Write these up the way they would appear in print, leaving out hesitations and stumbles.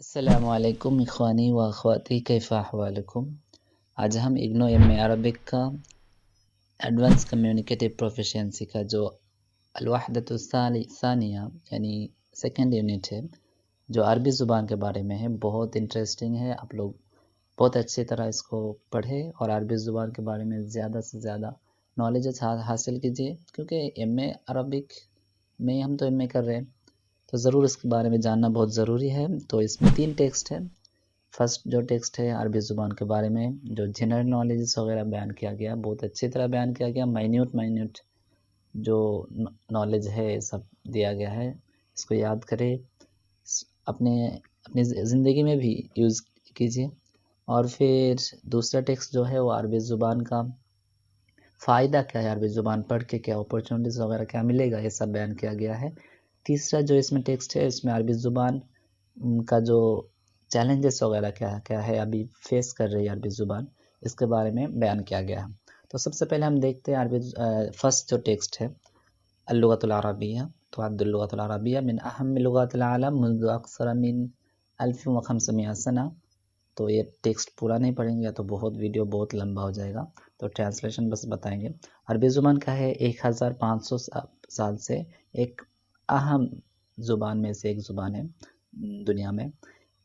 السلام علیکم اخوانی و اخواتی، کیف احوالکم؟ آج ہم اگنو ایم اے عربک کا ایڈوانس کمیونیکیٹیو پروفیشنسی کا جو الوحدۃ الثانیہ یعنی سیکنڈ یونٹ ہے، جو عربی زبان کے بارے میں ہے، بہت انٹرسٹنگ ہے۔ آپ لوگ بہت اچھی طرح اس کو پڑھیں اور عربی زبان کے بارے میں زیادہ سے زیادہ نالج حاصل کیجیے، کیونکہ ایم اے عربک میں ہم تو ایم اے کر رہے ہیں، تو ضرور اس کے بارے میں جاننا بہت ضروری ہے۔ تو اس میں 3 ٹیکسٹ ہیں۔ فرسٹ جو ٹیکسٹ ہے عربی زبان کے بارے میں، جو جنرل نالجز وغیرہ بیان کیا گیا، بہت اچھی طرح بیان کیا گیا، مائنیوٹ جو نالج ہے سب دیا گیا ہے۔ اس کو یاد کرے، اپنی زندگی میں بھی یوز کیجیے۔ اور پھر دوسرا ٹیکسٹ جو ہے وہ عربی زبان کا فائدہ کیا ہے، عربی زبان پڑھ کے کیا اپرچونٹیز وغیرہ کیا ملے گا، یہ سب بیان کیا گیا ہے۔ تیسرا جو اس میں ٹیکسٹ ہے، اس میں عربی زبان کا جو چیلنجز وغیرہ کیا ہے ابھی فیس کر رہی ہے عربی زبان، اس کے بارے میں بیان کیا گیا ہے۔ تو سب سے پہلے ہم دیکھتے ہیں عربی فرسٹ جو ٹیکسٹ ہے، اللغۃ العربیہ۔ تعد اللغۃ العربیہ من اہم لغات العالم منذ اکثر من 1500 سنہ۔ تو یہ ٹیکسٹ پورا نہیں پڑھیں گے تو ویڈیو بہت لمبا ہو جائے گا، تو ٹرانسلیشن بس بتائیں گے۔ عربی زبان کا ہے 1500 سال سے ایک اہم زبان میں سے ایک زبان ہے دنیا میں۔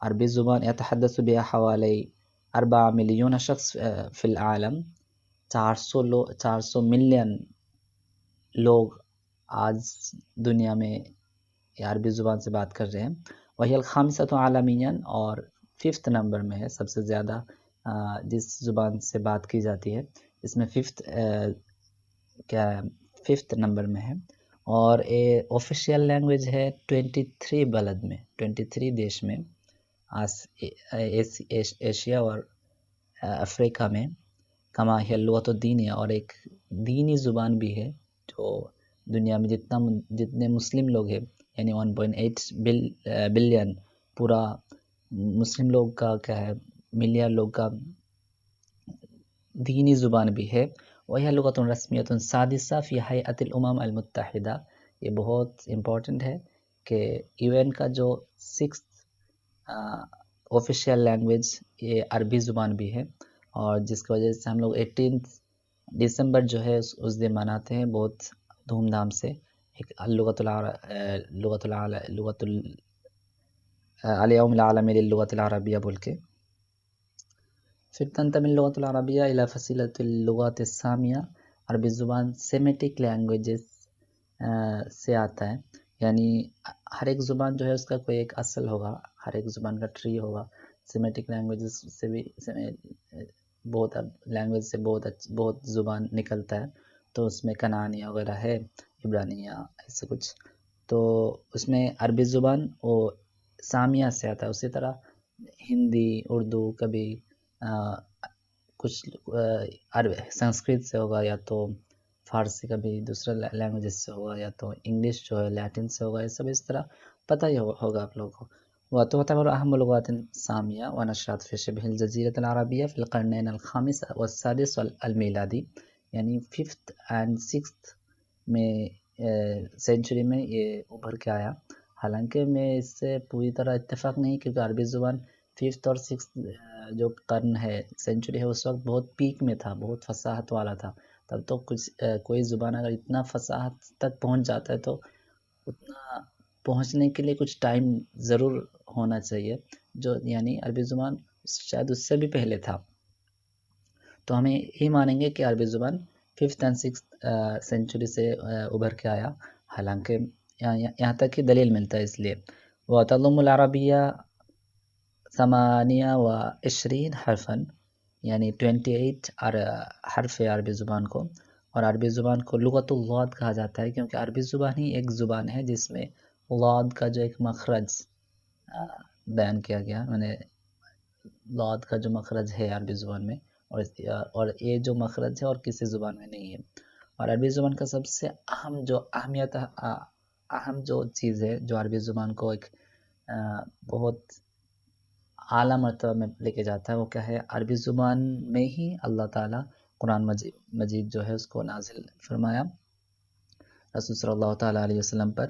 عربی زبان يتحدث بها حوالي 4 مليون شخص فی العالم۔ 400 ملین لوگ آج دنیا میں عربی زبان سے بات کر رہے ہیں۔ وہی الخامسۃ عالميا، اور 5th نمبر میں ہے، سب سے زیادہ جس زبان سے بات کی جاتی ہے، اس میں 5th نمبر میں ہے۔ اور آفیشیل لینگویج ہے 23 بلد میں، 23 دیش میں، ایشیا اور افریقہ میں۔ کما ہے اللغۃ الدینیہ، اور ایک دینی زبان بھی ہے، جو دنیا میں جتنے مسلم لوگ ہیں، یعنی 1.8 بلین پورا مسلم لوگ کا کیا ہے، ملین لوگ کا دینی زبان بھی ہے۔ وہی لغۃ رسمیۃ سادسہ فی ہیئۃ الامم المتحدہ۔ یہ بہت امپورٹنٹ ہے کہ یو این کا جو 6th آفیشیل لینگویج یہ عربی زبان بھی ہے، اور جس کی وجہ سے ہم لوگ 18 دسمبر جو ہے اس دن مناتے ہیں بہت دھوم دھام سے، ایک اليوم العالمی للغۃ العربیہ بول کے۔ پھر تنتمي اللغة العربية إلى فصيلة اللغات السامية۔ عربی زبان سیمیٹک لینگویجز سے آتا ہے، یعنی ہر ایک زبان جو ہے اس کا کوئی ایک اصل ہوگا، ہر ایک زبان کا ٹری ہوگا۔ سیمیٹک لینگویجز سے بھی بہت زبان نکلتا ہے، تو اس میں کنعانی وغیرہ ہے، عبرانیہ، ایسے کچھ۔ تو اس میں عربی زبان وہ سامیہ سے آتا ہے، اسی طرح ہندی، اردو کبھی کچھ سنسکرت سے ہوگا، یا تو فارسی کا بھی دوسرا لینگویجز سے ہوگا، یا تو انگلش جو ہے لیٹن سے ہوگا، یہ سب اس طرح پتہ ہی ہوگا آپ لوگوں کو۔ وتعتبر أهم لغات سامية ونشرت في شبه الجزيرة العربية في القرنين الخامس والسادس الميلادي، یعنی 5th and 6th میں سینچری میں یہ ابھر کے آیا۔ حالانکہ میں اس سے پوری طرح اتفاق نہیں، کیونکہ عربی زبان 5th اور 6th جو قرن ہے، سینچری ہے، اس وقت بہت پیک میں تھا، بہت فصاحت والا تھا۔ تب تو کوئی زبان اگر اتنا فصاحت تک پہنچ جاتا ہے تو اتنا پہنچنے کے لیے کچھ ٹائم ضرور ہونا چاہیے، جو یعنی عربی زبان شاید اس سے بھی پہلے تھا۔ تو ہمیں یہی مانیں گے کہ عربی زبان 5th and 6th سینچری سے ابھر کے آیا، حالانکہ یہاں تک کی دلیل ملتا ہے اس لیے۔ وتضم العربیہ 28 حرفاً، یعنی 28 حرف ہے عربی زبان کو، اور عربی زبان کو لغۃ الضاد کہا جاتا ہے، کیونکہ عربی زبان ہی ایک زبان ہے جس میں ضاد کا جو ایک مخرج بیان کیا گیا، ضاد کا جو مخرج ہے عربی زبان میں، اور یہ جو مخرج ہے اور کسی زبان میں نہیں ہے۔ اور عربی زبان کا سب سے اہم جو چیز ہے، جو عربی زبان کو ایک بہت اعلیٰ مرتبہ میں لے کے جاتا ہے، وہ کیا ہے؟ عربی زبان میں ہی اللہ تعالیٰ قرآن مجید جو ہے اس کو نازل فرمایا رسول صلی اللہ تعالیٰ علیہ وسلم پر،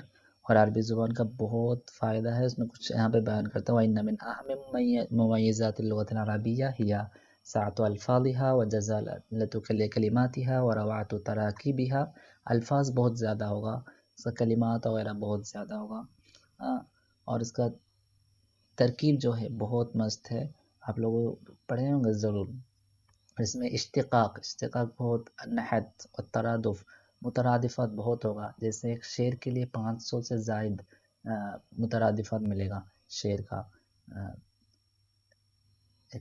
اور عربی زبان کا بہت فائدہ ہے، اس میں کچھ یہاں پہ بیان کرتا ہوں. وَإِنَّ مِنْ أَهَمِ مُمَيِّزَاتِ اللغة العربية هي سعة ألفاظها وجزالة كلماتها وروعة تراکیبها. الفاظ بہت زیادہ ہوگا، اس کا کلمات وغیرہ بہت زیادہ ہوگا، اور اس کا ترکیب جو ہے بہت مست ہے. آپ لوگ پڑھے ہوں گے ضرور. اس میں اشتقاق بہت، نحت اور ترادف، مترادفات بہت ہوگا. جیسے ایک شعر کے لیے 500 سے زائد مترادفات ملے گا شعر کا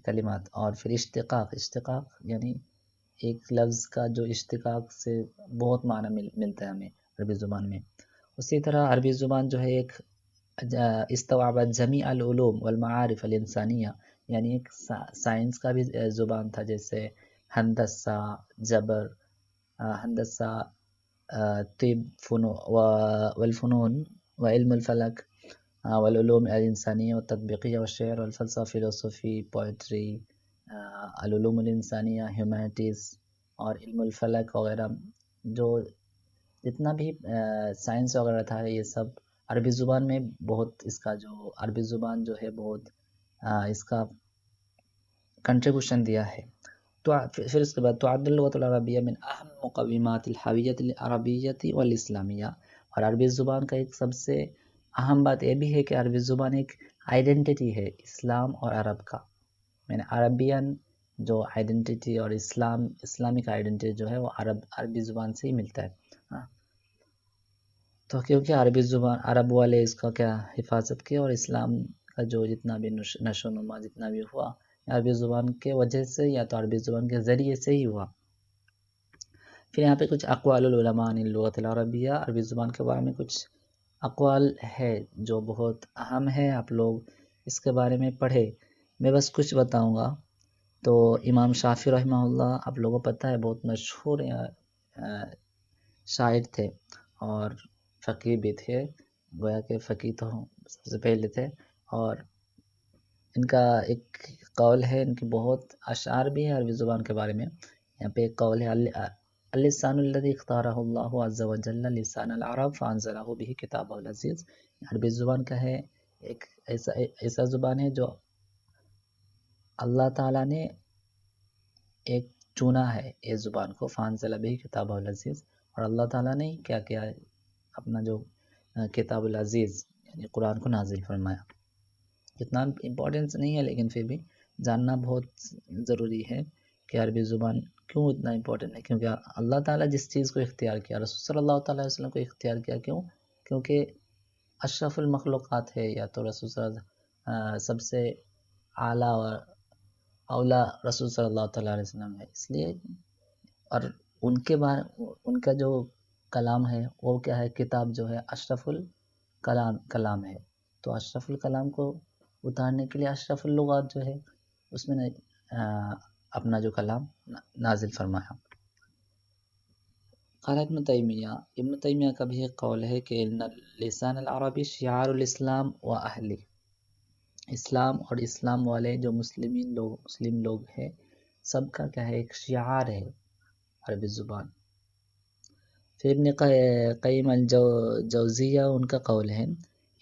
کلمات. اور پھر اشتقاق یعنی ایک لفظ کا جو اشتقاق سے بہت معنی ملتا ہے ہمیں عربی زبان میں. اسی طرح عربی زبان جو ہے ایک استوعبت جمیع العلوم والمعارف الانسانیہ، یعنی ایک سائنس کا بھی زبان تھا، جیسے ہندسہ، جبر، ہندسہ، طب، والفنون وعلم الفلک، والعلوم الانسانیہ والتطبیقیہ والشعر والفلسفہ، فلسفی، پوئٹری، العلوم الانسانیہ، ہیومینٹیز اور علم الفلک وغیرہ. جو جتنا بھی سائنس وغیرہ تھا یہ سب عربی زبان میں بہت، اس کا جو عربی زبان جو ہے بہت اس کا کنٹریبیوشن دیا ہے. تو پھر اس کے بعد تعد اللغة العربية من اہم مقومات الحویت العربیت والاسلامیہ. اور عربی زبان کا ایک سب سے اہم بات یہ بھی ہے کہ عربی زبان ایک آئیڈینٹی ہے اسلام اور عرب کا. میں نے عربین جو آئیڈینٹی اور اسلامک آئیڈینٹی جو ہے وہ عربی زبان سے ہی ملتا ہے. تو کیونکہ عربی زبان عرب والے اس کا کیا حفاظت کی، اور اسلام کا جو جتنا بھی نشو و نما جتنا بھی ہوا عربی زبان کے وجہ سے یا تو عربی زبان کے ذریعے سے ہی ہوا. پھر یہاں پہ کچھ اقوال العلماء عن اللغة العربیہ، عربی زبان کے بارے میں کچھ اقوال ہے جو بہت اہم ہے، آپ لوگ اس کے بارے میں پڑھے. میں بس کچھ بتاؤں گا. تو امام شافعی رحمہ اللہ آپ لوگوں کو پتہ ہے بہت مشہور شاعر تھے اور فقیہ بھی تھے، گویا کہ فقیہ تو سب سے پہلے تھے. اور ان کا ایک قول ہے، ان کی بہت اشعار بھی ہیں عربی زبان کے بارے میں. یہاں پہ ایک قول ہے اللسان الذي اختارہ اللہ عز وجل لسان العرب فانزلہ به کتابہ العزیز. عربی زبان کا ہے ایک ایسا زبان ہے جو اللہ تعالیٰ نے ایک چنا ہے اس زبان کو، فانزلہ به کتابہ العزیز. اور اللہ تعالیٰ نے کیا کیا ہے، اپنا جو کتاب العزیز یعنی قرآن کو نازل فرمایا. اتنا امپورٹنس نہیں ہے لیکن پھر بھی جاننا بہت ضروری ہے کہ عربی زبان کیوں اتنا امپورٹنٹ ہے. کیونکہ اللہ تعالیٰ جس چیز کو اختیار کیا، رسول صلی اللہ تعالیٰ علیہ وسلم کو اختیار کیا، کیونکہ اشرف المخلوقات ہے، یا تو رسول صلی اللہ سب سے اعلیٰ اور اولا رسول صلی اللہ تعالیٰ علیہ وسلم ہے، اس لیے. اور ان کا جو کلام ہے وہ کیا ہے، کتاب جو ہے اشرف الکلام ہے. تو اشرف الکلام کو اتارنے کے لیے اشرف اللغات جو ہے اس میں اپنا جو کلام نازل فرمایا. قال ابن تیمیہ کا بھی ایک قول ہے کہ لسان العربی شعار الاسلام و اہلی. اسلام اور اسلام والے جو مسلم لوگ ہیں سب کا کیا ہے، ایک شعار ہے عربی زبان. پھر ابن قیم الجوزیہ ان کا قول ہے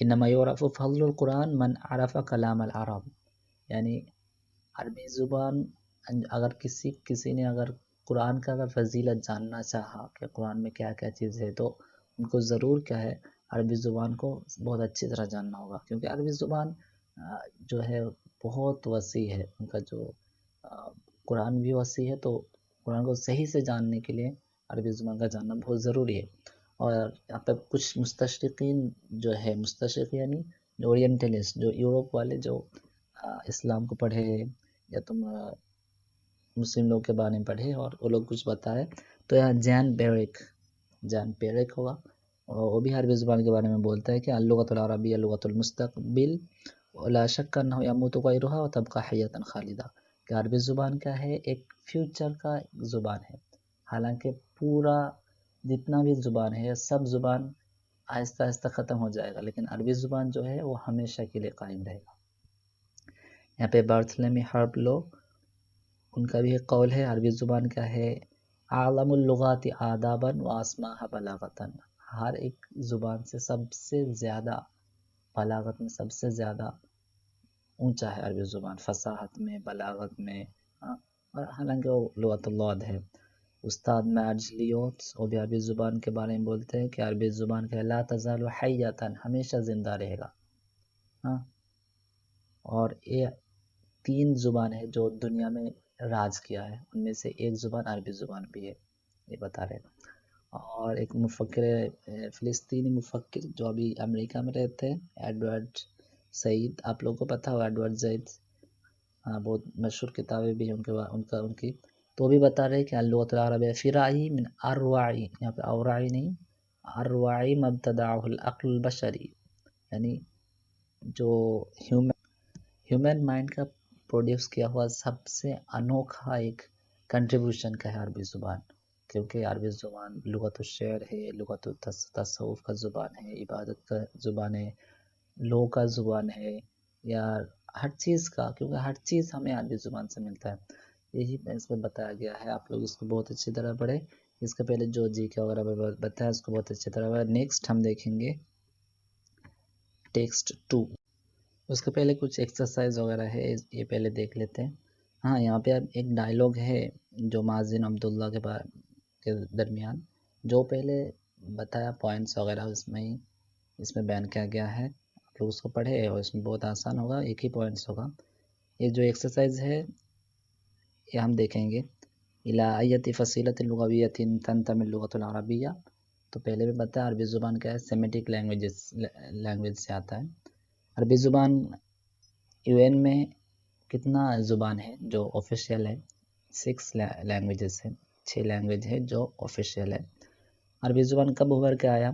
انما یعرف فضل القرآن من عرف کلام العرب. یعنی عربی زبان اگر کسی نے اگر قرآن کا اگر فضیلت جاننا چاہا کہ قرآن میں کیا کیا چیز ہے، تو ان کو ضرور کیا ہے عربی زبان کو بہت اچھی طرح جاننا ہوگا. کیونکہ عربی زبان جو ہے بہت وسیع ہے، ان کا جو قرآن بھی وسیع ہے، تو قرآن کو صحیح سے جاننے کے لیے عربی زبان کا جاننا بہت ضروری ہے. اور یہاں پہ کچھ مستشرقین جو ہے، مستشرق یعنی اورینٹلسٹ، جو یورپ والے جو اسلام کو پڑھے یا تم مسلم لوگ کے بارے میں پڑھے اور وہ لوگ کچھ بتائے، تو یہاں جان پیرک ہوگا، اور وہ بھی عربی زبان کے بارے میں بولتا ہے کہ اللغۃ العربیہ لغۃ المستقبل ولا شک انہ یموت غیرها وتبقى حیۃ خالدہ. کہ عربی زبان کیا ہے، ایک فیوچر کا زبان ہے. حالانکہ پورا جتنا بھی زبان ہے سب زبان آہستہ آہستہ ختم ہو جائے گا، لیکن عربی زبان جو ہے وہ ہمیشہ کے لیے قائم رہے گا. یہاں پہ بارتھلمی ہارپلو ان کا بھی ایک قول ہے عربی زبان کیا ہے اعلم اللغات آدابا و اسماها بلاغتا. ہر ایک زبان سے سب سے زیادہ بلاغت میں سب سے زیادہ اونچا ہے عربی زبان، فصاحت میں، بلاغت میں، ہاں، اور حالانکہ وہ لغت اللہ ہے۔ استاد میرج لیوٹس وہ بھی عربی زبان کے بارے میں بولتے ہیں کہ عربی زبان کا لا تزال حیاتن، ہمیشہ زندہ رہے گا، ہاں۔ اور یہ 3 زبان ہے جو دنیا میں راج کیا ہے، ان میں سے ایک زبان عربی زبان بھی ہے، یہ بتا رہے ہیں۔ اور ایک مفکر فلسطینی مفکر جو ابھی امریکہ میں رہتے ہیں، ایڈورڈ سعید، آپ لوگوں کو پتہ ہو ایڈورڈ سعید، ہاں، بہت مشہور کتابیں بھی ہیں ان کی، تو بھی بتا رہے کہ اللغۃ العربیہ فرائی من اروعی، یہاں پہ اورائی نہیں، اروعی مبتدعہ العقل البشری، یعنی جو ہیومن مائنڈ کا پروڈیوس کیا ہوا سب سے انوکھا ایک کنٹریبیوشن کا ہے عربی زبان، کیونکہ عربی زبان لغت الشعر ہے، لغت التصوف کا زبان ہے، عبادت کا زبان ہے، لو کا زبان ہے، یا ہر چیز کا، کیونکہ ہر چیز ہمیں عربی زبان سے ملتا ہے، یہی اس میں بتایا گیا ہے۔ آپ لوگ اس کو بہت اچھی طرح پڑھیں، اس کا پہلے جو جی کے وغیرہ بتایا اس کو بہت اچھی طرح پڑھیں۔ نیکسٹ ہم دیکھیں گے ٹیکسٹ 2، اس کے پہلے کچھ ایکسرسائز وغیرہ ہے، یہ پہلے دیکھ لیتے ہیں۔ ہاں، یہاں پہ ایک ڈائلاگ ہے جو مازن عبداللہ کے درمیان، جو پہلے بتایا پوائنٹس وغیرہ اس میں بیان کیا گیا ہے، آپ لوگ اس کو پڑھے اور اس میں بہت آسان ہوگا، ایک ہی پوائنٹس ہوگا۔ یہ جو ایکسرسائز ہے یہ ہم دیکھیں گے، الی ایت فصیلۃ لغویۃ تنتمي اللغۃ العربیہ، تو پہلے بھی بتایا عربی زبان کیا ہے، سیمیٹک لینگویج سے آتا ہے۔ عربی زبان یو این میں کتنا زبان ہے جو آفیشیل ہے؟ 6 لینگویجز ہیں، 6 لینگویج ہے جو آفیشیل ہے۔ عربی زبان کب ابھر کے آیا؟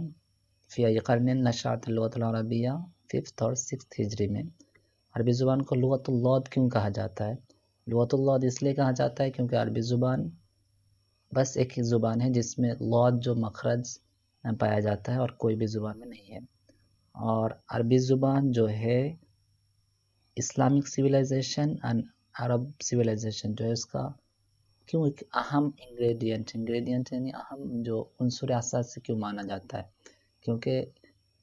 فی ای قرن نشأت اللغۃ العربیہ 5th اور 6th ہجری میں۔ عربی زبان کو لغت اللہ کیوں کہا جاتا ہے؟ لغت اللہ اس لیے کہا جاتا ہے کیونکہ عربی زبان بس ایک ہی زبان ہے جس میں لغت جو مخرج پایا جاتا ہے اور کوئی بھی زبان میں نہیں ہے۔ اور عربی زبان جو ہے Islamic civilization and Arab civilization جو ہے اس کا کیوں ایک اہم انگریڈینٹ یعنی اہم جو عنصر اساسی کیوں مانا جاتا ہے؟ کیونکہ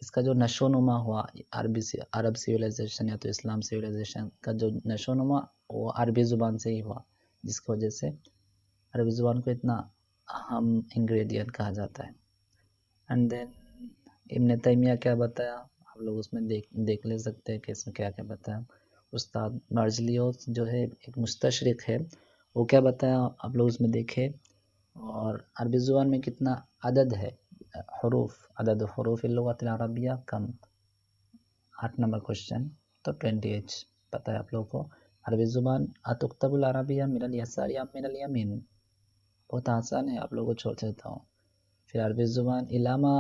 اس کا جو نشو و نما ہوا عرب سویلائزیشن یا تو اسلام سویلائزیشن کا جو نشو و نما وہ عربی زبان سے ہی ہوا، جس کی وجہ سے عربی زبان کو اتنا اہم انگریڈینٹ کہا جاتا ہے۔ اینڈ دین ابن تیمیہ کیا بتایا، آپ لوگ اس میں دیکھ لے سکتے ہیں کہ اس میں کیا کیا بتایا۔ استاد مرجلیوس جو ہے ایک مستشرق ہے، وہ کیا بتایا آپ لوگ اس میں دیکھیں۔ اور عربی زبان میں کتنا عدد ہے حروف، عدد حروف اللغۃ العربیہ کم، 8 نمبر کوشچن، تو 28 پتہ ہے آپ لوگوں کو۔ عربی زبان اتکتب العربیہ من الیسار یا من الیمین، بہت آسان ہے، آپ لوگوں کو چھوڑ دیتا ہوں۔ پھر عربی زبان علامہ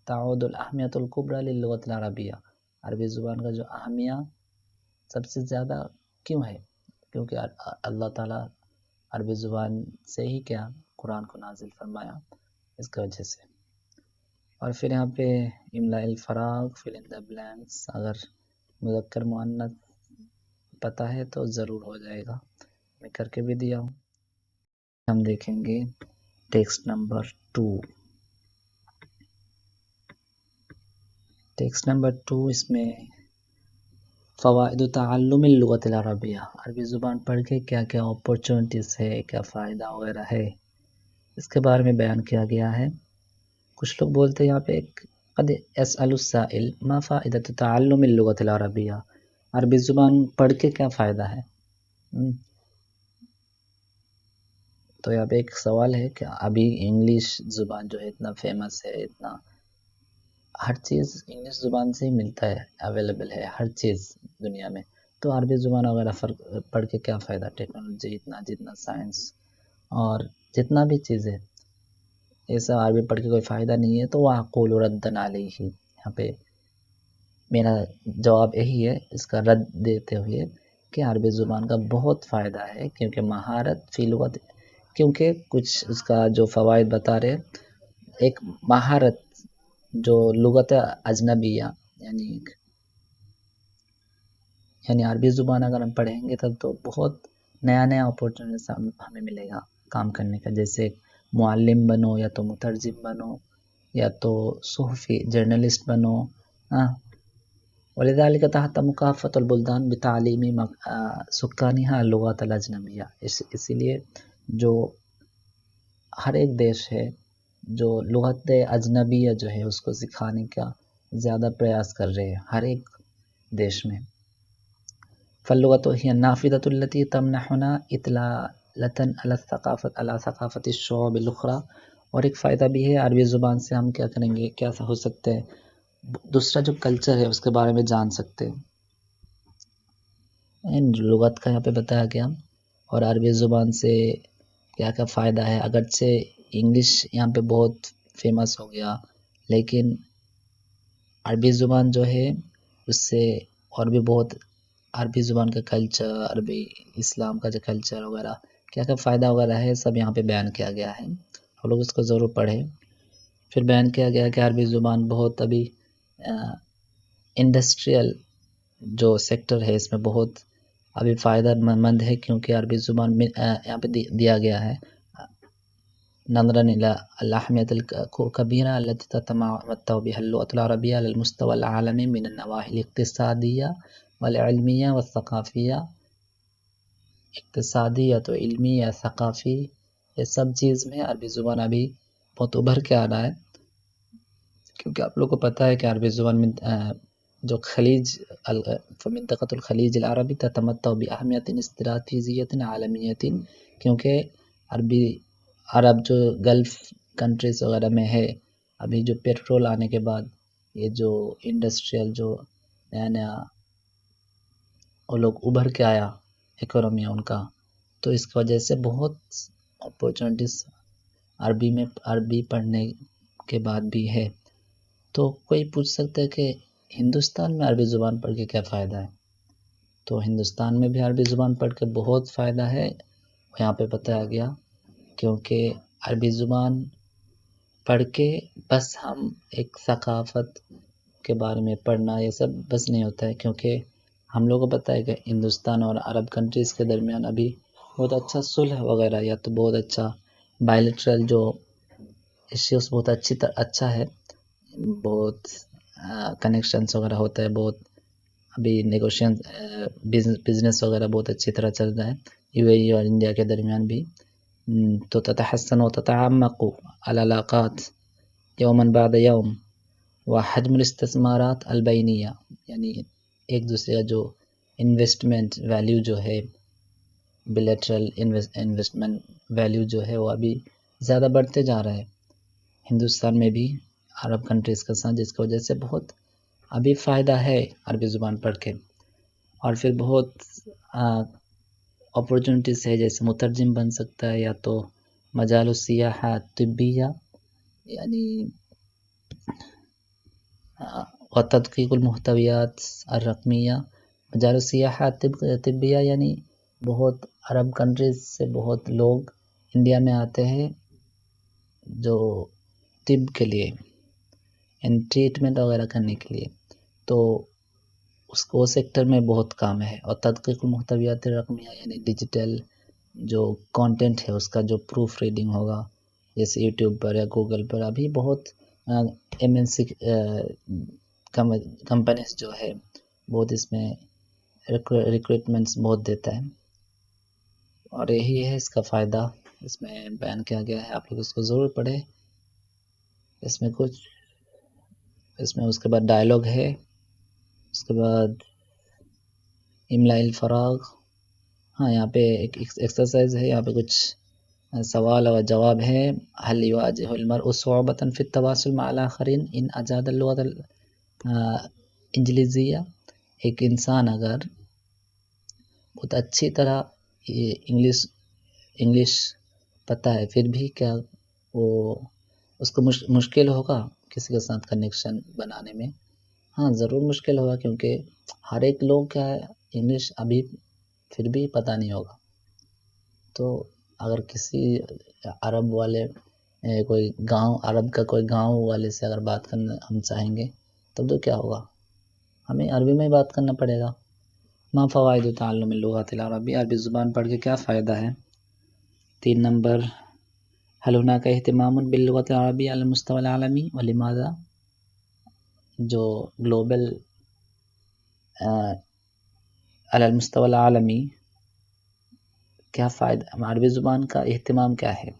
تعود الاہمیت الکبریٰ للغۃ العربیہ، عربی زبان کا جو اہمیہ سب سے زیادہ کیوں ہے؟ کیونکہ اللہ تعالیٰ عربی زبان سے ہی کیا قرآن کو نازل فرمایا، اس کی وجہ سے۔ اور پھر یہاں پہ املاء الفراغ fill in the blanks، اگر مذکر مؤنث پتہ ہے تو ضرور ہو جائے گا، میں کر کے بھی دیا ہوں۔ ہم دیکھیں گے ٹیکسٹ نمبر 2، ٹیکسٹ نمبر 2 اس میں فوائد تعلم اللغۃ العربیہ، عربی زبان پڑھ کے کیا کیا اپورچونٹیز ہے، کیا فائدہ وغیرہ ہے، اس کے بارے میں بیان کیا گیا ہے۔ کچھ لوگ بولتے ہیں یہاں پہ قد یسأل السائل ما فائدۃ تعلم اللغۃ العربیہ، عربی زبان پڑھ کے کیا فائدہ ہے؟ تو یہاں پہ ایک سوال ہے کہ ابھی انگلش زبان جو ہے اتنا فیمس ہے، اتنا ہر چیز انگلش زبان سے ہی ملتا ہے، اویلیبل ہے ہر چیز دنیا میں، تو عربی زبان وغیرہ پڑھ کے کیا فائدہ؟ ٹیکنالوجی جتنا سائنس اور جتنا بھی چیزیں یہ سب عربی پڑھ کے کوئی فائدہ نہیں ہے۔ تو وَأَقُولُ رَدًّا عَلَيْهِ، یہاں پہ میرا جواب یہی ہے اس کا رد دیتے ہوئے کہ عربی زبان کا بہت فائدہ ہے، کیونکہ مہارت فی لغت، کیونکہ کچھ اس کا جو فوائد بتا رہے، ایک مہارت جو لغت اجنبیہ یعنی عربی زبان اگر ہم پڑھیں گے تب تو بہت نیا اپورچونیٹیز ہمیں ملے گا کام کرنے کا، جیسے معلم بنو یا تو مترجم بنو یا تو صحفی جرنلسٹ بنو. ہاں ولذلك تحت مکافۃ البلدان بتعلیم سکانها اللغات الاجنبیہ. اسی لیے جو ہر ایک دیش ہے جو لغت اجنبیہ جو ہے اس کو سکھانے کا زیادہ پریاس کر رہے ہیں ہر ایک دیش میں. فاللغۃ هي النافذۃ التي تمنحنا اطلالة على ثقافت الشعوب الاخرى. اور ایک فائدہ بھی ہے عربی زبان سے ہم کیا کریں گے، کیا ہو سکتے ہیں، دوسرا جو کلچر ہے اس کے بارے میں جان سکتے ہیں. لغت کا یہاں پہ بتایا گیا. اور عربی زبان سے کیا کیا فائدہ ہے. اگرچہ انگلش یہاں پہ بہت فیمس ہو گیا لیکن عربی زبان جو ہے اس سے اور بھی بہت عربی زبان کا کلچر، عربی اسلام کا جو کلچر وغیرہ کیا کیا فائدہ وغیرہ ہے سب یہاں پہ بیان کیا گیا ہے. ہم لوگ اس کو ضرور پڑھیں. پھر بیان کیا گیا کہ عربی زبان بہت ابھی انڈسٹریل جو سیکٹر ہے اس میں بہت ابھی فائدہ مند ہے، کیونکہ عربی زبان میں یہاں پہ دیا گیا ہے نظرا الى الاهمیت الكبیرہ التي تتمتع بها اللغة العربية على المستوى العالمي من النواحي الاقتصادية والعلمية والثقافية. اقتصادیت و علمی یا ثقافی یہ سب چیز میں عربی زبان ابھی بہت ابھر کے آ رہا ہے. کیونکہ آپ لوگ کو پتہ ہے کہ عربی زبان میں جو خلیج منطقۃ الخلیج العربی تتمتع باہمیت استراتیجیت عالمیت، کیونکہ عرب جو گلف کنٹریز وغیرہ میں ہے ابھی جو پیٹرول آنے کے بعد یہ جو انڈسٹریل جو نیا نیا وہ لوگ ابھر کے آیا اکانومی ان کا، تو اس کی وجہ سے بہت اپورچونیٹیز عربی پڑھنے کے بعد بھی ہے. تو کوئی پوچھ سکتا ہے کہ ہندوستان میں عربی زبان پڑھ کے کیا فائدہ ہے. تو ہندوستان میں بھی عربی زبان پڑھ کے بہت فائدہ ہے یہاں پہ بتایا گیا. کیونکہ عربی زبان پڑھ کے بس ہم ایک ثقافت کے بارے میں پڑھنا یہ سب بس نہیں ہوتا ہے، کیونکہ ہم لوگوں کو پتہ ہے کہ ہندوستان اور عرب کنٹریز کے درمیان ابھی بہت اچھا صلح وغیرہ یا تو بہت اچھا بائلیٹرل جو ایشوز بہت اچھا ہے، بہت کنیکشنز وغیرہ ہوتا ہے، بہت ابھی نیگوشین بزنس وغیرہ بہت اچھی طرح چل رہا ہے یو اے ای اور انڈیا کے درمیان بھی. تو تتحسن و تتعمق العلاقات یوما بعد یوم وحجم الاستثمارات البینیہ، یعنی ایک دوسرے کا جو انویسٹمنٹ ویلیو جو ہے، بلیٹرل انویسٹمنٹ ویلیو جو ہے وہ ابھی زیادہ بڑھتے جا رہا ہے ہندوستان میں بھی عرب کنٹریز کے ساتھ، جس کی وجہ سے بہت ابھی فائدہ ہے عربی زبان پڑھ کے. اور پھر بہت اپورچونیٹیز ہے، جیسے مترجم بن سکتا ہے، یا تو مجال السیاحہ طبیہ یعنی وتدقیق المحتویات الرقمیہ. مجال السیاحہ طبیہ یعنی بہت عرب کنٹریز سے بہت لوگ انڈیا میں آتے ہیں جو طب کے لیے ٹریٹمنٹ وغیرہ کرنے کے لیے، تو اس کو سیکٹر میں بہت کام ہے. اور تدقیق المحتویات الرقمیہ یعنی ڈیجیٹل جو کانٹینٹ ہے اس کا جو پروف ریڈنگ ہوگا، جیسے یوٹیوب پر یا گوگل پر ابھی بہت MNC کمپنیز جو ہے بہت اس میں ریکروٹمنٹس بہت دیتا ہے. اور یہی ہے اس کا فائدہ اس میں بیان کیا گیا ہے. آپ لوگ اس کو ضرور پڑھیں. اس میں اس کے بعد ڈائلاگ ہے، اس کے بعد املاء الفراغ. ہاں یہاں پہ ایک ایکسرسائز ہے، یہاں پہ کچھ سوال اور جواب ہے. هل يواجه المرء صعوبة في التواصل مع الآخرين إن أجاد اللغة الإنجليزية. ایک انسان اگر بہت اچھی طرح انگلش پتہ ہے پھر بھی کیا وہ اس کو مشکل ہوگا کسی کے ساتھ کنیکشن بنانے میں. ہاں ضرور مشکل ہوگا، کیونکہ ہر ایک لوگ کا انگلش ابھی پھر بھی پتہ نہیں ہوگا. تو اگر کسی عرب والے کوئی گاؤں عرب کا کوئی گاؤں والے سے اگر بات کرنا ہم چاہیں گے تب تو کیا ہوگا، ہمیں عربی میں ہی بات کرنا پڑے گا. ما فوائد تعلم اللغات العربی، عربی زبان پڑھ کے کیا فائدہ ہے. 3 نمبر هل هناك اهتمام باللغة العربية على المستوى العالمي ولماذا؟ جو گلوبل على المستوى العالمی کیا فائدہ عربی زبان کا اہتمام کیا ہے؟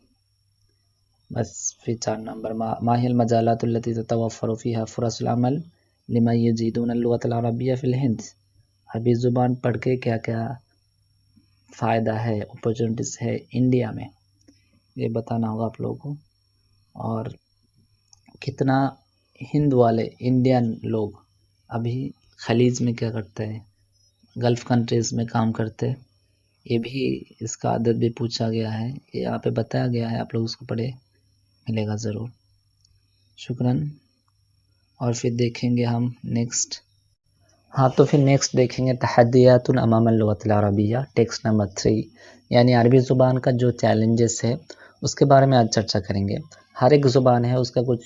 بس في 4 نمبر ما هي المجالات التي تتوفر فيها فرص العمل لمن يجيدون اللغة العربية في الهند؟ عربی زبان پڑھ کے کیا کیا فائدہ ہے، اپرچونٹیز ہے انڈیا میں، یہ بتانا ہوگا آپ لوگوں کو. اور کتنا ہند والے انڈین لوگ ابھی خلیج میں کیا کرتے ہیں، گلف کنٹریز میں کام کرتے، یہ بھی اس کا عدد بھی پوچھا گیا ہے، یہ یہاں پہ بتایا گیا ہے، آپ لوگ اس کو پڑھے، ملے گا ضرور. شکراً. اور پھر دیکھیں گے ہم نیکسٹ. ہاں تو پھر نیکسٹ دیکھیں گے تحدیات امام اللغۃ العربیہ، ٹیکسٹ نمبر 3، یعنی عربی زبان کا جو چیلنجز ہے اس کے بارے میں آج چرچا کریں گے. ہر ایک زبان ہے اس کا کچھ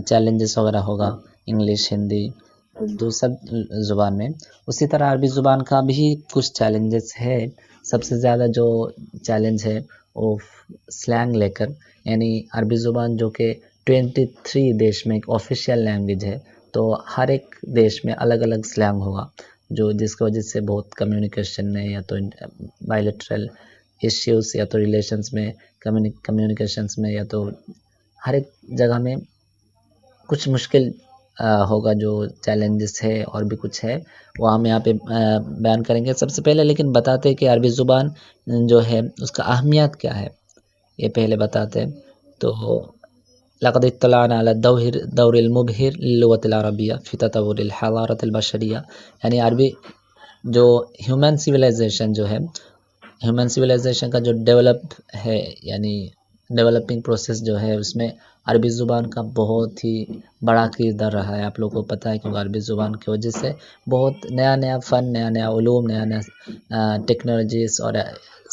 چیلنجز وغیرہ ہوگا، انگلش، ہندی، اردو سب زبان میں. اسی طرح عربی زبان کا بھی کچھ چیلنجز ہے. سب سے زیادہ جو چیلنج ہے وہ سلینگ لے کر، یعنی عربی زبان جو کہ 23 دیش میں ایک آفیشیل لینگویج ہے، تو ہر ایک دیش میں الگ الگ سلینگ ہوگا، جو جس کی وجہ سے بہت کمیونیکیشن میں یا تو بائیلیٹرل ایشوز یا تو ریلیشنز میں، کمیونیکیشنز میں یا تو ہر ایک جگہ میں کچھ مشکل ہوگا. جو چیلنجز ہے اور بھی کچھ ہے وہ ہم یہاں پہ بیان کریں گے. سب سے پہلے لیکن بتاتے ہیں کہ عربی زبان جو ہے اس کا اہمیت کیا ہے، یہ پہلے بتاتے ہیں. تو لقد اطلعنا على الدور المبهر للغة العربية في تطور الحضارة البشرية، یعنی عربی جو ہیومن سویلائزیشن جو ہے، ہیومن سویلائزیشن کا جو ڈیولپ ہے، یعنی ڈیولپنگ پروسیس جو ہے، اس میں عربی زبان کا بہت ہی بڑا کردار رہا ہے. آپ لوگوں کو پتہ ہے کہ عربی زبان کی وجہ سے بہت نیا نیا فن، نیا نیا علوم، نیا نیا ٹیکنالوجیز اور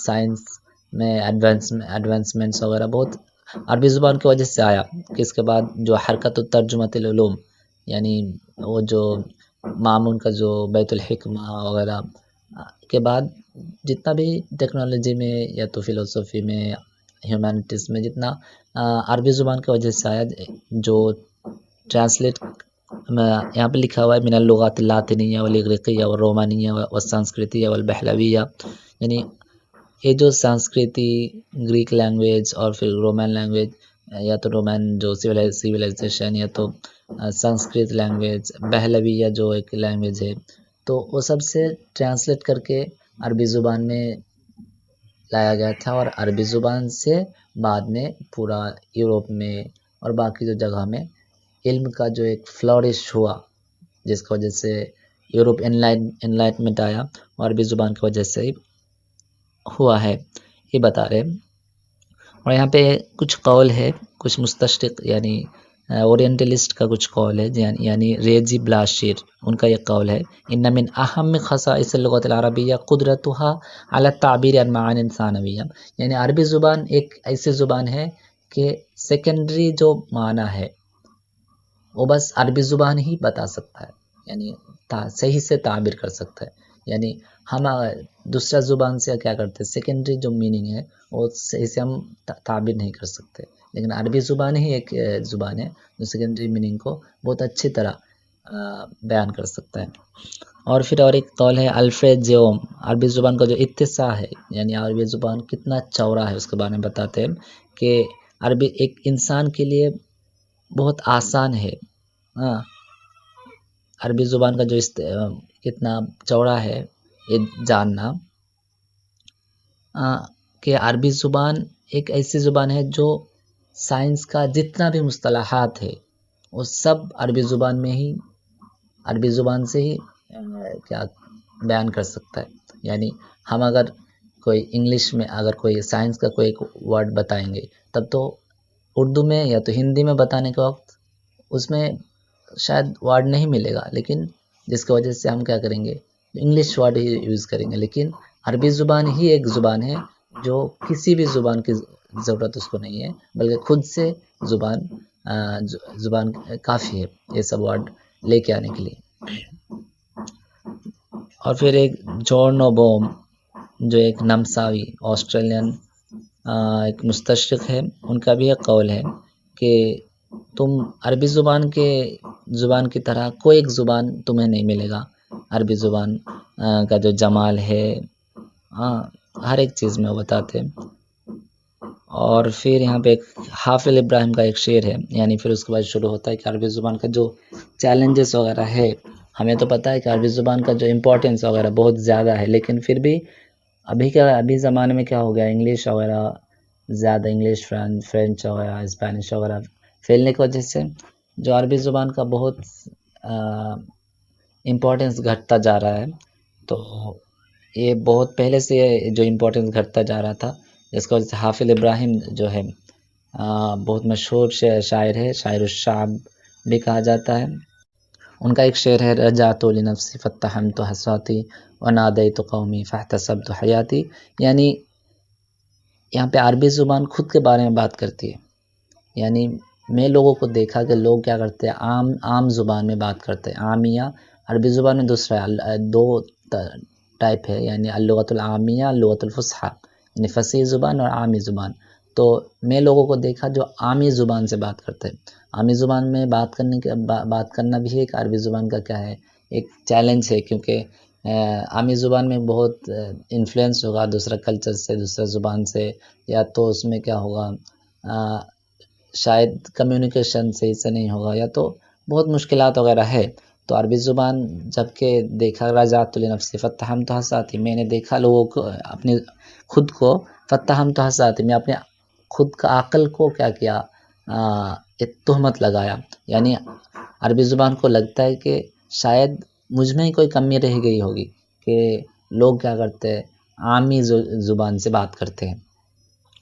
سائنس میں ایڈوانسمنٹس وغیرہ بہت عربی زبان کی وجہ سے آیا. کہ اس کے بعد جو حرکت ترجمۃ العلوم، یعنی وہ جو مامون کا جو بیت الحکمہ وغیرہ کے بعد جتنا بھی ٹیکنالوجی میں یا تو فلسفی میں، ہیومینٹیز میں جتنا عربی زبان کی وجہ سے آیا، جو ٹرانسلیٹ یہاں پہ لکھا ہوا ہے من اللغات اللاطینیہ والاغریقیہ والرومانیہ والسنسکرتیہ والبہلویہ، یعنی یہ جو سنسکرتی، گریک لینگویج اور پھر رومن لینگویج، یا تو رومن جو سیولائزیشن، یا تو سنسکرت لینگویج، بہلویہ جو ایک لینگویج ہے، تو وہ سب سے ٹرانسلیٹ کر کے عربی زبان میں لایا گیا تھا. اور عربی زبان سے بعد میں پورا یوروپ میں اور باقی جو جگہ میں علم کا جو ایک فلورش ہوا، جس کی وجہ سے یوروپ انلائٹمنٹ آیا، عربی زبان کی وجہ سے ہوا ہے، یہ بتا رہے. اور یہاں پہ کچھ قول ہے، کچھ مستشرق یعنی اورینٹلسٹ کا کچھ قول ہے، یعنی ریجی بلاشیر، ان کا یہ قول ہے ان من اہم خصائص اللغۃ العربیہ قدرتها علی التعبیر عن معانی ثانویہ، یعنی عربی زبان ایک ایسی زبان ہے کہ سیکنڈری جو معنی ہے وہ بس عربی زبان ہی بتا سکتا ہے، یعنی صحیح سے تعبیر کر سکتا ہے. یعنی ہم دوسرا زبان سے کیا کرتے ہیں، سیکنڈری جو میننگ ہے وہ صحیح سے ہم تعبیر نہیں کر سکتے، لیکن عربی زبان ہی ایک زبان ہے جو سیکنڈری میننگ کو بہت اچھی طرح بیان کر سکتا ہے. اور پھر اور ایک قول ہے الفریڈ جیوم، عربی زبان کا جو اتساع ہے، یعنی عربی زبان کتنا چوڑا ہے اس کے بارے میں بتاتے ہیں کہ عربی ایک انسان کے لیے بہت آسان ہے. عربی زبان کا جو کتنا چوڑا ہے یہ جاننا، کہ عربی زبان ایک ایسی زبان ہے جو سائنس کا جتنا بھی مصطلحات ہے وہ سب عربی زبان میں ہی، عربی زبان سے ہی کیا بیان کر سکتا ہے. یعنی ہم اگر کوئی انگلش میں اگر کوئی سائنس کا کوئی ورڈ بتائیں گے، تب تو اردو میں یا تو ہندی میں بتانے کے وقت اس میں شاید ورڈ نہیں ملے گا، لیکن جس کی وجہ سے ہم کیا کریں گے، انگلش ورڈ ہی یوز کریں گے. لیکن عربی زبان ہی ایک زبان ہے جو کسی بھی زبان کی ضرورت اس کو نہیں ہے، بلکہ خود سے زبان کافی ہے یہ سب ورڈ لے کے آنے کے لیے. اور پھر ایک جون نوبوم جو ایک نمساوی آسٹریلین ایک مستشرق ہے، ان کا بھی ایک قول ہے کہ تم عربی زبان کی طرح کوئی ایک زبان تمہیں نہیں ملے گا۔ عربی زبان کا جو جمال ہے، ہاں، ہر ایک چیز میں وہ بتاتے ہیں۔ اور پھر یہاں پہ ایک حافظ ابراہیم کا ایک شعر ہے، یعنی پھر اس کے بعد شروع ہوتا ہے کہ عربی زبان کا جو چیلنجز وغیرہ ہے، ہمیں تو پتہ ہے کہ عربی زبان کا جو امپورٹنس وغیرہ بہت زیادہ ہے، لیکن پھر بھی ابھی زمانے میں کیا ہو گیا، انگلش وغیرہ زیادہ، انگلش فرینچ وغیرہ اسپینش وغیرہ پھیلنے کی وجہ سے جو عربی زبان کا بہت امپورٹنس گھٹتا جا رہا ہے۔ تو یہ بہت پہلے سے جو امپورٹنس گھٹتا جا رہا تھا، جس کی وجہ سے حافظ ابراہیم جو ہے بہت مشہور شاعر ہے، شاعر الشعب بھی کہا جاتا ہے۔ ان کا ایک شعر ہے، رجعت لنفسی فاتحمت حساتی ونادیت قومی فاحتسبت حیاتی، یعنی یہاں پہ عربی زبان خود کے بارے میں بات کرتی ہے۔ یعنی میں لوگوں کو دیکھا کہ لوگ کیا کرتے ہیں، عام زبان میں بات کرتے ہیں۔ عامیہ عربی زبان میں دوسرا ہے، دو ٹائپ ہے، یعنی اللغۃ العامیہ، اللغۃ الفصحیٰ، یعنی فصیح زبان اور عامی زبان۔ تو میں لوگوں کو دیکھا جو عامی زبان سے بات کرتے ہیں۔ عامی زبان میں بات کرنا بھی ایک عربی زبان کا کیا ہے، ایک چیلنج ہے، کیونکہ عامی زبان میں بہت انفلوئنس ہوگا دوسرا کلچر سے، دوسرا زبان سے، یا تو اس میں کیا ہوگا، شاید کمیونیکیشن صحیح سے نہیں ہوگا، یا تو بہت مشکلات وغیرہ ہے۔ تو عربی زبان جب کہ دیکھا، رجعت لنفسی فاتحمت حساتی، میں نے دیکھا لوگوں کو، اپنے خود کو، فاتحمت حساتی، میں اپنے خود کا عقل کو کیا کیا، ایک تہمت لگایا، یعنی عربی زبان کو لگتا ہے کہ شاید مجھ میں ہی کوئی کمی رہ گئی ہوگی کہ لوگ کیا کرتے ہیں، عامی زبان سے بات کرتے ہیں۔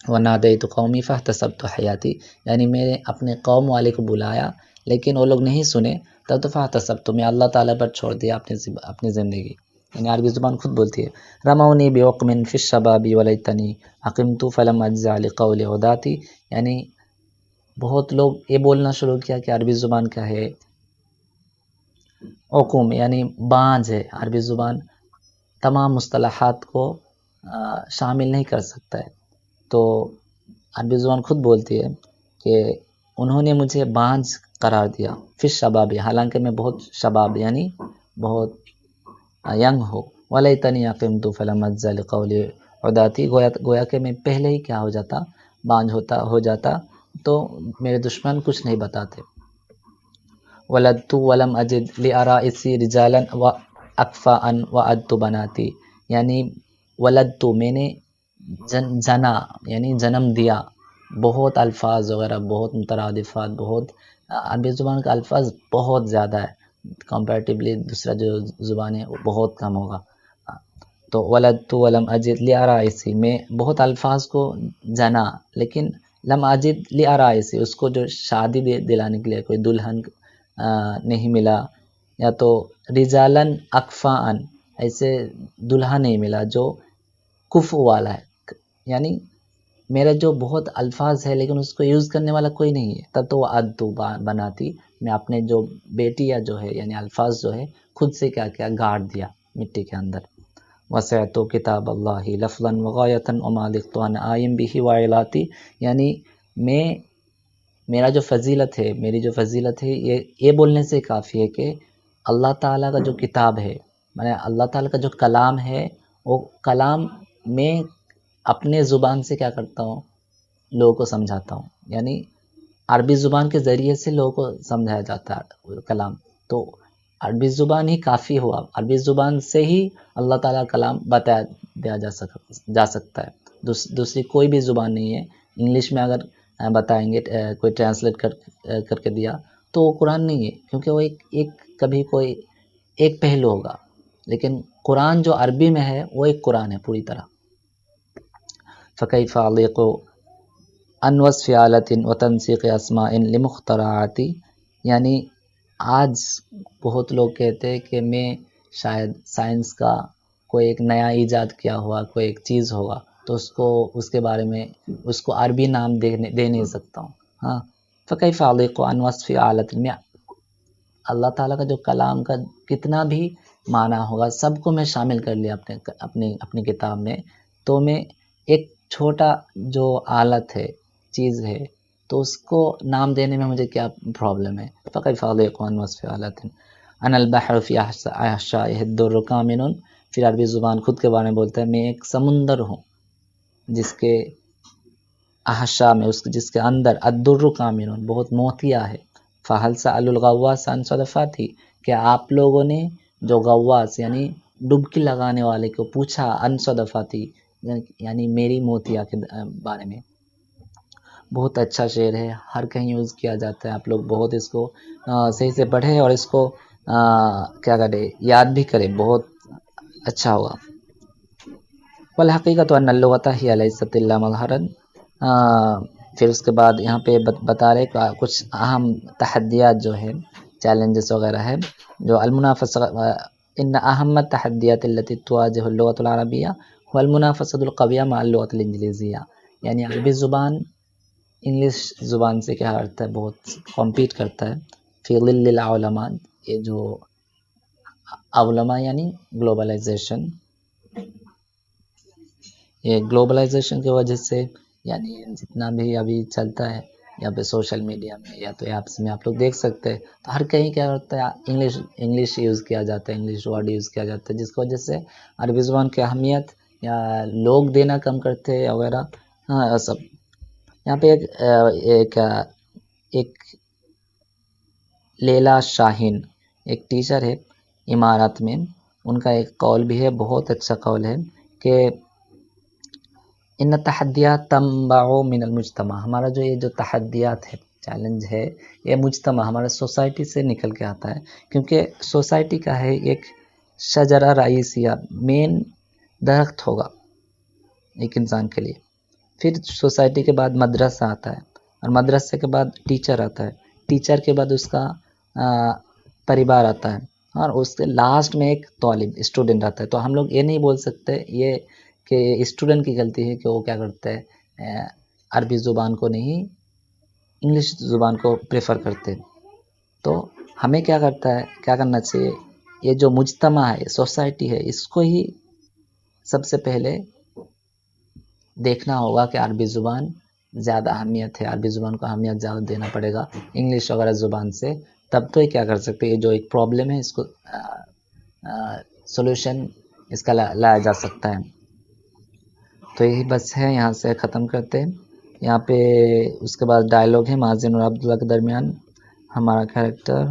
وَنَادَيْتُ قَوْمِي فَاحْتَسَبْتُ حَيَاتِي، یعنی میں نے اپنے قوم والے کو بلایا لیکن وہ لوگ نہیں سنے، تب تو فَاحْتَسَبْتُ، میں اللہ تعالیٰ پر چھوڑ دیا اپنی زندگی۔ یعنی عربی زبان خود بولتی ہے، رَمَوْنِي بِعُقْمٍ فِي الشَّبَابِ وَلَيْتَنِي عَقِمْتُ فَلَمْ أَجْزَعْ لِقَوْلِ عُدَاتِي، یعنی بہت لوگ یہ بولنا شروع کیا کہ عربی زبان کیا ہے، عقوم یعنی بانجھ ہے، عربی زبان تمام مصطلحات کو شامل نہیں کر سکتا ہے۔ تو عربی زبان خود بولتی ہے کہ انہوں نے مجھے بانجھ قرار دیا، فی الشباب، حالانکہ میں بہت شباب یعنی بہت ینگ ہو، ولیتنی عقمت فلم اجزا لقول عداتی، گویا کہ میں پہلے ہی کیا ہو جاتا، بانجھ ہو جاتا تو میرے دشمن کچھ نہیں بتاتے۔ ولدت ولم اجد لآرائسی رجالا واکفاء وعدت بناتی، یعنی ولدت، میں نے جنا یعنی جنم دیا، بہت الفاظ وغیرہ، بہت مترادفات، بہت عربی زبان کا الفاظ بہت زیادہ ہے، کمپیریٹیولی دوسرا جو زبان ہے وہ بہت کم ہوگا۔ تو ولدت ولم اجد لآرائسی، میں بہت الفاظ کو جنا لیکن لم اجد لآرائسی، اس کو جو شادی دلانے کے لیے کوئی دلہن نہیں ملا، یا تو رجالن اکفاءن، ایسے دلہا نہیں ملا جو کفو والا ہے، یعنی میرا جو بہت الفاظ ہے لیکن اس کو یوز کرنے والا کوئی نہیں ہے، تب تو وہ عدو بناتی، میں اپنے جو بیٹی یا جو ہے یعنی الفاظ جو ہے خود سے کیا کیا گاڑ دیا مٹی کے اندر۔ وسعت کتاب اللہ لفظا وغایتا وما لقت عن آئم به وعلاتی، یعنی میرا جو فضیلت ہے، میری جو فضیلت ہے، یہ بولنے سے کافی ہے کہ اللہ تعالیٰ کا جو کتاب ہے، میں اللہ تعالیٰ کا جو کلام ہے، وہ کلام میں اپنے زبان سے کیا کرتا ہوں، لوگوں کو سمجھاتا ہوں، یعنی عربی زبان کے ذریعے سے لوگوں کو سمجھایا جاتا ہے کلام، تو عربی زبان ہی کافی ہوا، عربی زبان سے ہی اللہ تعالیٰ کا کلام بتایا دیا جا سکتا ہے، دوسری کوئی بھی زبان نہیں ہے۔ انگلش میں اگر بتائیں گے، کوئی ٹرانسلیٹ کر کے دیا تو وہ قرآن نہیں ہے، کیونکہ وہ کبھی کوئی ایک پہلو ہوگا، لیکن قرآن جو عربی میں ہے وہ ایک قرآن ہے پوری طرح۔ فَكَيْفَ أَلِيقُ عَنْ وَصْفِ آلَةٍ وَتَنْسِيقِ أَسْمَاءٍ لِمُخْتَرَعَاتِ، یعنی آج بہت لوگ کہتے ہیں کہ میں شاید سائنس کا کوئی ایک نیا ایجاد کیا ہوا کوئی ایک چیز ہوگا تو اس کے بارے میں اس کو عربی نام دے نہیں سکتا ہوں، ہاں۔ فَكَيْفَ أَلِيقُ عَنْ وَصْفِ آلَةٍ، میں اللہ تعالیٰ کا جو کلام کا کتنا بھی معنی ہوگا سب کو میں شامل کر لیا اپنی کتاب میں، تو میں ایک چھوٹا جو آلت ہے، چیز ہے، تو اس کو نام دینے میں مجھے کیا پرابلم ہے؟ فقط فاضق عن وصف آلت انا البحر فی احشائہ الدر کامن. پھر عربی زبان خود کے بارے میں بولتا ہے میں ایک سمندر ہوں جس کے احشا میں، جس کے اندر الدر کامن بہت موتیا ہے. فہل سأل الغواص عن صدفاتی، کہ آپ لوگوں نے جو غواص یعنی ڈبکی لگانے والے کو پوچھا عن صدفاتی یعنی میری موتیا کے بارے میں. بہت اچھا شعر ہے، ہر کہیں یوز کیا جاتا ہے. آپ لوگ بہت اس کو صحیح سے پڑھیں اور اس کو کیا کرے، یاد بھی کرے، بہت اچھا ہوگا. والحقیقت ان اللغۃ ہی لیست الا مظہرا. پھر اس کے بعد یہاں پہ بتا رہے کچھ اہم تحدیات جو ہے، چیلنجز وغیرہ ہے جو المنافسہ. ان اہم التحدیات التي تواجه اللغة العربية هو المنافسة القوية مع اللغة الإنجليزية. یعنی عربی زبان انگلش زبان سے کیا کرتا ہے، بہت کمپیٹ کرتا ہے. فی ظل العلماء، یہ جو علماء یعنی گلوبلائزیشن، یہ گلوبلائزیشن کی وجہ سے یعنی جتنا بھی ابھی چلتا ہے یا پہ سوشل میڈیا میں یا تو ایپس میں آپ لوگ دیکھ سکتے ہیں، تو ہر کہیں کیا ہوتا ہے انگلش یوز کیا جاتا ہے، انگلش ورڈ یوز کیا جاتا ہے، جس کی وجہ سے عربی زبان کی اہمیت یا لوگ دینا کم کرتے ہیں وغیرہ. ہاں سب یہاں پہ ایک لیلا شاہین ایک ٹیچر ہے امارات میں، ان کا ایک قول بھی ہے، بہت اچھا قول ہے کہ ان تحدیات تنبع من المجتمع. ہمارا جو تحدیات ہے، چیلنج ہے، یہ مجتمع ہمارا سوسائٹی سے نکل کے آتا ہے. کیونکہ سوسائٹی کا ہے ایک شجرہ رئیسیہ، مین درخت ہوگا ایک انسان کے لیے. پھر سوسائٹی کے بعد مدرسہ آتا ہے، اور مدرسے کے بعد ٹیچر آتا ہے، ٹیچر کے بعد اس کا پریوار آتا ہے، اور اس کے لاسٹ میں ایک طالب اسٹوڈنٹ آتا ہے. تو ہم لوگ یہ نہیں بول سکتے یہ کہ اسٹوڈنٹ کی غلطی ہے کہ وہ کیا کرتا ہے، عربی زبان کو نہیں انگلش زبان کو پریفر کرتے. تو ہمیں کیا کرنا چاہیے، یہ جو مجتمع ہے، سوسائٹی ہے، اس کو ہی سب سے پہلے دیکھنا ہوگا کہ عربی زبان زیادہ اہمیت ہے، عربی زبان کو اہمیت زیادہ دینا پڑے گا انگلش وغیرہ زبان سے. تب تو یہ کیا کر سکتے، یہ جو ایک پرابلم ہے اس کو سولوشن اس کا لایا جا سکتا ہے. تو یہی بس ہے، یہاں سے ختم کرتے ہیں. یہاں پہ اس کے بعد ڈائلاگ ہے مازن اور عبداللہ کے درمیان، ہمارا کریکٹر.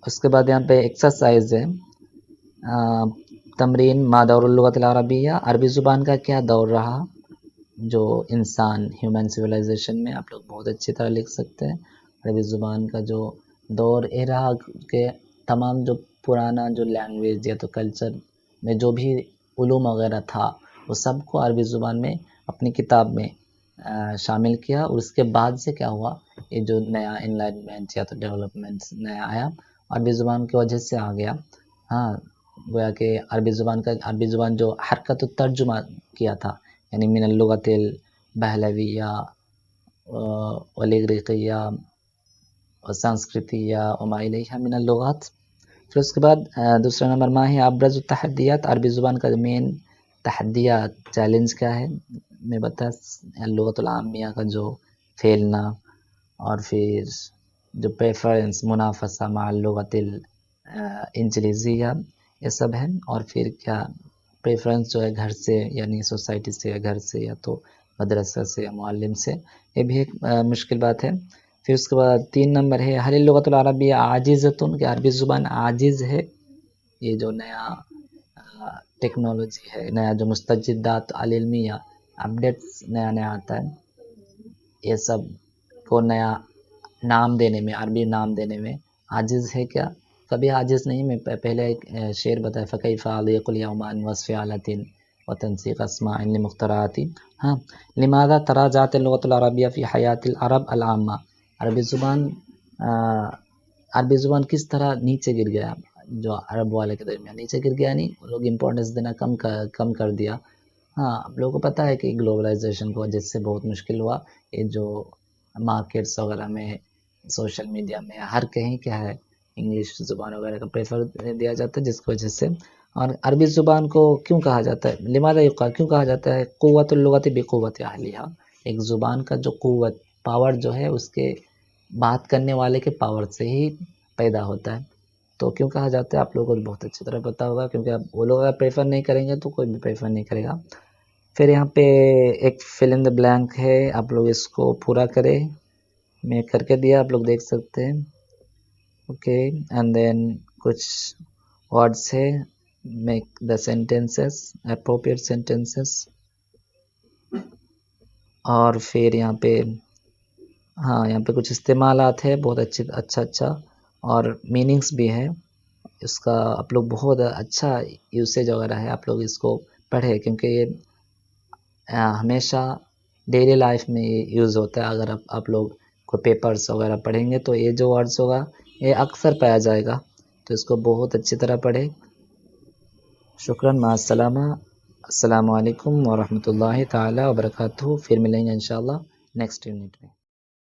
اس کے بعد یہاں پہ ایکسرسائز ہے، تمرین ما دور اللغت العربیہ. عربی زبان کا کیا دور رہا جو انسان ہیومن سویلائزیشن میں، آپ لوگ بہت اچھی طرح لکھ سکتے ہیں. عربی زبان کا جو دور یہ رہا کہ تمام جو پرانا جو لینگویج یا تو کلچر میں جو بھی علوم وغیرہ تھا، وہ سب کو عربی زبان میں اپنی کتاب میں شامل کیا. اور اس کے بعد سے کیا ہوا، یہ جو نیا انلائٹمنٹ یا تو ڈیولپمنٹ نیا آیا، عربی زبان کی وجہ سے آ گیا. ہاں گویا کہ عربی زبان جو حرکت الترجمہ کیا تھا، یعنی من اللغت البہلویہ والاغریقیہ وسنسکرتیہ وما الیہا من اللغات. پھر اس کے بعد دوسرا نمبر ما ہے ابرز التحدیات. عربی زبان کا مین تحدیات، چیلنج کیا ہے، میں بتا اللغت العامیہ کا جو پھیلنا، اور پھر جو پریفرنس منافسہ مع اللغت الانجلیزیہ، یہ سب ہے. اور پھر کیا پریفرنس جو ہے گھر سے یعنی سوسائٹی سے یا گھر سے یا تو مدرسہ سے یا معلم سے، یہ بھی ایک مشکل بات ہے. پھر اس کے بعد 3 نمبر ہے حل اللغت العربیہ عاجزۃ، کہ عربی زبان عاجز ہے. یہ جو نیا ٹیکنالوجی ہے، نیا جو مستجدات علمیہ اپڈیٹس نیا آتا ہے، یہ سب کو نیا نام دینے میں، عربی نام دینے میں عاجز ہے. کیا کبھی عاجز نہیں. میں پہلے ایک شعر بتایا فکیف اضیق الیوم عن وصف آلۃ وتنسیق اسماء لمخترعات. ہاں لماذا تراجعت اللغۃ العربیہ فی حیات العرب العامہ. عربی زبان کس طرح نیچے گر گیا، جو عرب والے کے درمیان نیچے گر گیا، نہیں وہ لوگ امپورٹنس دینا کم کر دیا. ہاں آپ لوگوں کو پتہ ہے کہ گلوبلائزیشن کی وجہ سے بہت مشکل ہوا. یہ جو مارکیٹس وغیرہ میں، سوشل میڈیا میں، ہر کہیں کیا ہے انگلش زبان وغیرہ کا پریفر دیا جاتا ہے، جس کی وجہ سے اور عربی زبان کو کیوں کہا جاتا ہے، لماذا یقال، کیوں کہا جاتا ہے قوت اللغت بقوت اہلیہا، ایک زبان کا جو قوت، پاور جو ہے اس کے بات کرنے والے کے پاور سے ہی پیدا ہوتا ہے. تو کیوں کہا جاتا ہے آپ لوگوں کو بہت اچھی طرح پتہ ہوگا، کیونکہ اب وہ لوگ اگر پریفر نہیں کریں گے تو کوئی بھی پریفر نہیں کرے گا. پھر یہاں پہ ایک فل ان دا بلینک ہے، آپ لوگ اس کو پورا کریں. میں کر کے دیا، آپ لوگ دیکھ سکتے ہیں. اوکے، اینڈ دین کچھ ورڈس ہے، make the sentences appropriate sentences. اور پھر یہاں پہ یہاں پہ کچھ استعمالات ہے بہت اچھا اور میننگس بھی ہے اس کا. آپ لوگ بہت اچھا یوسیج وغیرہ ہے، آپ لوگ اس کو پڑھیں کیونکہ یہ ہمیشہ ڈیلی لائف میں یہ یوز ہوتا ہے. اگر آپ لوگ کوئی پیپرز وغیرہ پڑھیں گے تو یہ جو ورڈز ہوگا یہ اکثر پایا جائے گا، تو اس کو بہت اچھی طرح پڑھیں. شکراً، مع السلامہ. السلام علیکم ورحمۃ اللہ تعالی وبرکاتہ. پھر ملیں گے انشاءاللہ نیکسٹ یونٹ میں.